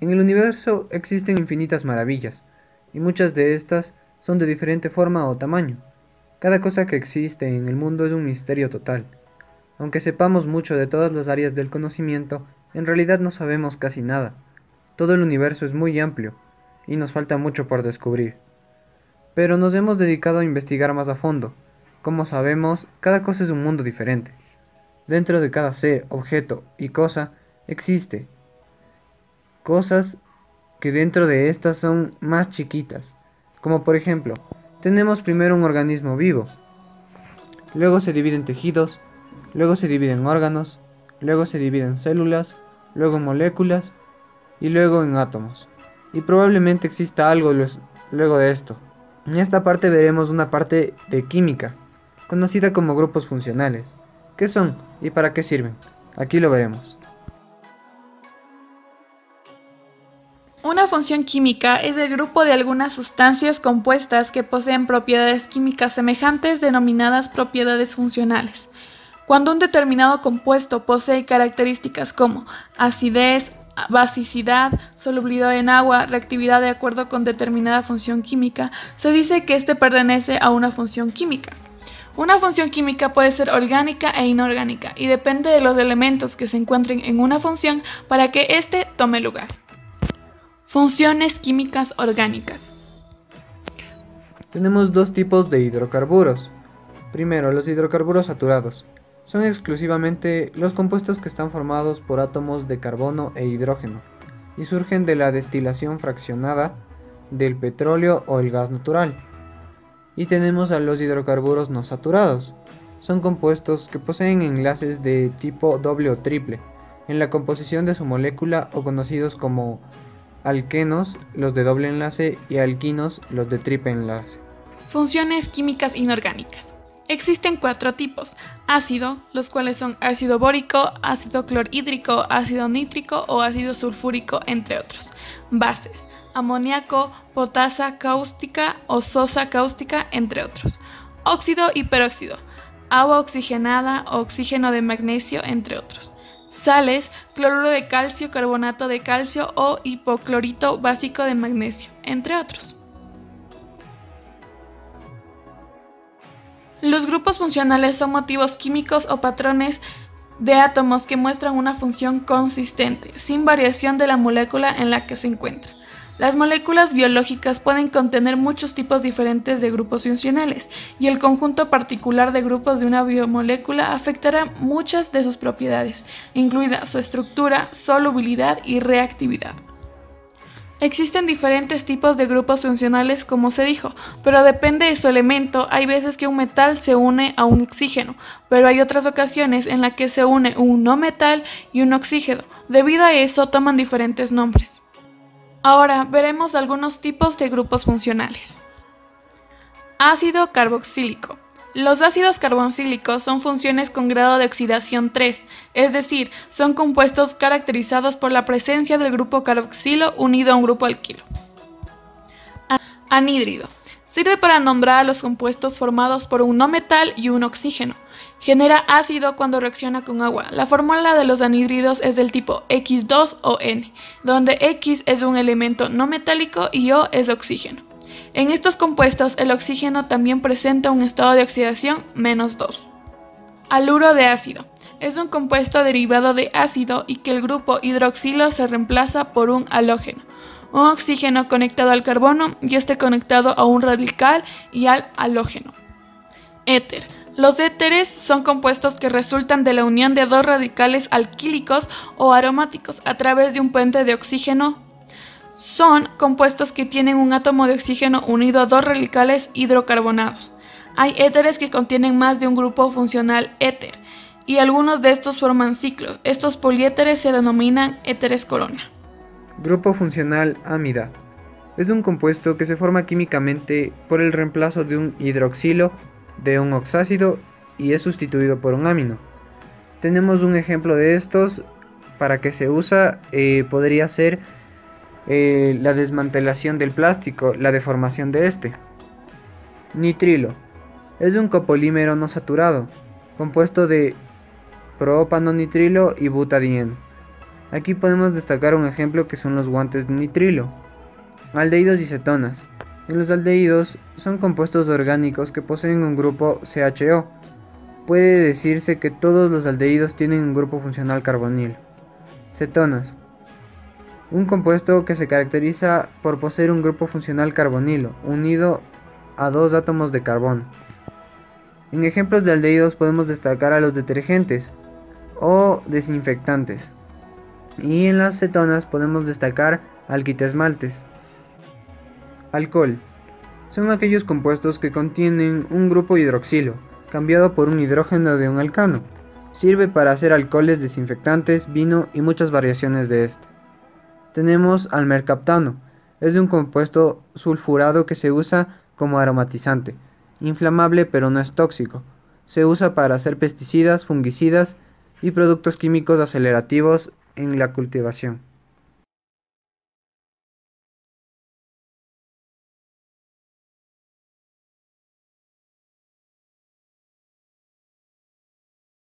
En el universo existen infinitas maravillas, y muchas de estas son de diferente forma o tamaño. Cada cosa que existe en el mundo es un misterio total. Aunque sepamos mucho de todas las áreas del conocimiento, en realidad no sabemos casi nada. Todo el universo es muy amplio, y nos falta mucho por descubrir. Pero nos hemos dedicado a investigar más a fondo. Como sabemos, cada cosa es un mundo diferente. Dentro de cada ser, objeto y cosa existe cosas que dentro de estas son más chiquitas, como por ejemplo, tenemos primero un organismo vivo, luego se divide en tejidos, luego se divide en órganos, luego se divide en células, luego en moléculas y luego en átomos. Y probablemente exista algo luego de esto. En esta parte veremos una parte de química, conocida como grupos funcionales. ¿Qué son y para qué sirven? Aquí lo veremos. Una función química es el grupo de algunas sustancias compuestas que poseen propiedades químicas semejantes denominadas propiedades funcionales. Cuando un determinado compuesto posee características como acidez, basicidad, solubilidad en agua, reactividad de acuerdo con determinada función química, se dice que éste pertenece a una función química. Una función química puede ser orgánica e inorgánica y depende de los elementos que se encuentren en una función para que éste tome lugar. Funciones químicas orgánicas. Tenemos dos tipos de hidrocarburos. Primero, los hidrocarburos saturados. Son exclusivamente los compuestos que están formados por átomos de carbono e hidrógeno y surgen de la destilación fraccionada del petróleo o el gas natural. Y tenemos a los hidrocarburos no saturados. Son compuestos que poseen enlaces de tipo doble o triple en la composición de su molécula o conocidos como alquenos, los de doble enlace, y alquinos, los de triple enlace. Funciones químicas inorgánicas. Existen 4 tipos: ácido, los cuales son ácido bórico, ácido clorhídrico, ácido nítrico o ácido sulfúrico, entre otros. Bases: amoníaco, potasa cáustica o sosa cáustica, entre otros. Óxido y peróxido: agua oxigenada o oxígeno de magnesio, entre otros. Sales: cloruro de calcio, carbonato de calcio o hipoclorito básico de magnesio, entre otros. Los grupos funcionales son motivos químicos o patrones de átomos que muestran una función consistente, sin variación de la molécula en la que se encuentra. Las moléculas biológicas pueden contener muchos tipos diferentes de grupos funcionales, y el conjunto particular de grupos de una biomolécula afectará muchas de sus propiedades, incluida su estructura, solubilidad y reactividad. Existen diferentes tipos de grupos funcionales, como se dijo, pero depende de su elemento. Hay veces que un metal se une a un oxígeno, pero hay otras ocasiones en las que se une un no metal y un oxígeno. Debido a eso toman diferentes nombres. Ahora veremos algunos tipos de grupos funcionales. Ácido carboxílico. Los ácidos carboxílicos son funciones con grado de oxidación 3, es decir, son compuestos caracterizados por la presencia del grupo carboxilo unido a un grupo alquilo. Anhídrido. Sirve para nombrar a los compuestos formados por un no metal y un oxígeno. Genera ácido cuando reacciona con agua. La fórmula de los anhídridos es del tipo X2 o N, donde X es un elemento no metálico y O es oxígeno. En estos compuestos, el oxígeno también presenta un estado de oxidación -2. Haluro de ácido. Es un compuesto derivado de ácido y que el grupo hidroxilo se reemplaza por un halógeno, un oxígeno conectado al carbono y este conectado a un radical y al halógeno. Éter. Los éteres son compuestos que resultan de la unión de dos radicales alquílicos o aromáticos a través de un puente de oxígeno. Son compuestos que tienen un átomo de oxígeno unido a dos radicales hidrocarbonados. Hay éteres que contienen más de un grupo funcional éter, y algunos de estos forman ciclos. Estos poliéteres se denominan éteres corona. Grupo funcional amida. Es un compuesto que se forma químicamente por el reemplazo de un hidroxilo de un oxácido y es sustituido por un amino. Tenemos un ejemplo de estos. Para que se usa podría ser la desmantelación del plástico, la deformación de este. Nitrilo. Es un copolímero no saturado, compuesto de propano nitrilo y butadieno. Aquí podemos destacar un ejemplo que son los guantes de nitrilo. Aldehídos y cetonas. En los aldehídos son compuestos orgánicos que poseen un grupo CHO. Puede decirse que todos los aldehídos tienen un grupo funcional carbonilo. Cetonas. Un compuesto que se caracteriza por poseer un grupo funcional carbonilo unido a dos átomos de carbono. En ejemplos de aldehídos podemos destacar a los detergentes o desinfectantes. Y en las cetonas podemos destacar alquitesmaltes. Alcohol. Son aquellos compuestos que contienen un grupo hidroxilo, cambiado por un hidrógeno de un alcano. Sirve para hacer alcoholes, desinfectantes, vino y muchas variaciones de este. Tenemos al mercaptano. Es un compuesto sulfurado que se usa como aromatizante. Inflamable pero no es tóxico. Se usa para hacer pesticidas, fungicidas y productos químicos acelerativos en la cultivación.